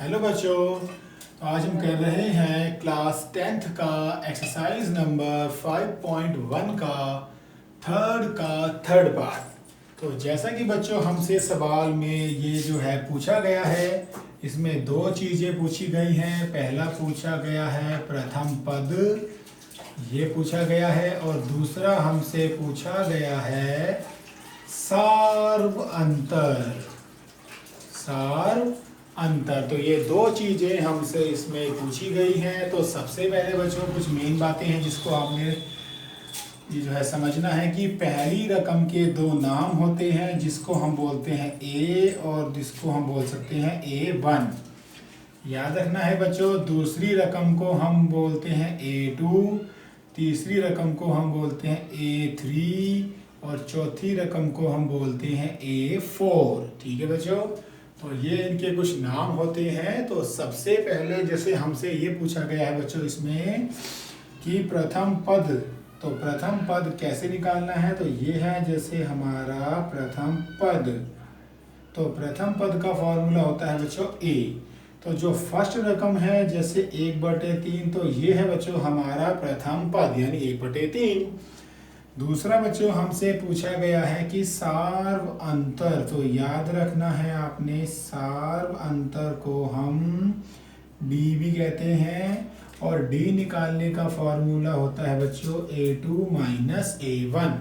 Hello बच्चों, तो आज हम कर रहे हैं क्लास 10th का एक्सरसाइज नंबर 5.1 का थर्ड पार्ट। तो जैसा कि बच्चों हमसे सवाल में ये जो है पूछा गया है, इसमें दो चीज़ें पूछी गई हैं। पहला पूछा गया है प्रथम पद, ये पूछा गया है, और दूसरा हमसे पूछा गया है सार्व अंतर। तो ये दो चीजें हमसे इसमें पूछी गई हैं। तो सबसे पहले बच्चों कुछ मेन बातें हैं जिसको आपने ये जो है समझना है कि पहली रकम के दो नाम होते हैं, जिसको हम बोलते हैं ए और जिसको हम बोल सकते हैं A1। याद रखना है बच्चों, दूसरी रकम को हम बोलते हैं A2, तीसरी रकम को हम बोलते हैं A3 और चौथी रकम को हम बोलते हैं A4। ठीक है बच्चों, तो ये इनके कुछ नाम होते हैं। तो सबसे पहले जैसे हमसे ये पूछा गया है बच्चों इसमें कि प्रथम पद, तो प्रथम पद कैसे निकालना है। तो ये है जैसे हमारा प्रथम पद, तो प्रथम पद का फॉर्मूला होता है बच्चों A। तो जो फर्स्ट रकम है जैसे 1/3, तो ये है बच्चों हमारा प्रथम पद यानी 1/3। दूसरा बच्चों हमसे पूछा गया है कि सार्व अंतर, तो याद रखना है आपने सार्व अंतर को हम D भी कहते हैं, और D निकालने का फॉर्मूला होता है बच्चों A2 - A1।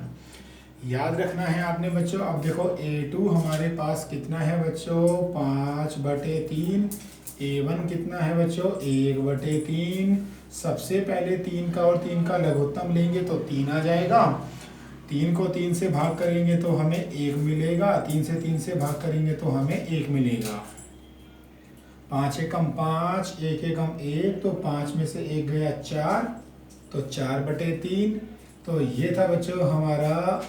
याद रखना है आपने बच्चों। अब देखो A2 हमारे पास कितना है बच्चों 5/3, A1 कितना है बच्चों 1/3। सबसे पहले 3 का और 3 का लघुत्तम लेंगे तो 3 आ जाएगा। 3 को 3 से भाग करेंगे तो हमें 1 मिलेगा, 3 से 3 से भाग करेंगे तो हमें 1 मिलेगा। 5 एकम 5, 1 एकम 1, तो 5 में से 1 गया 4, तो 4/3। तो ये था बच्चों हमारा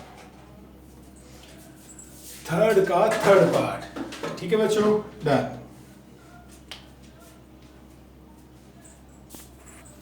थर्ड पार्ट। ठीक है बच्चों, डन।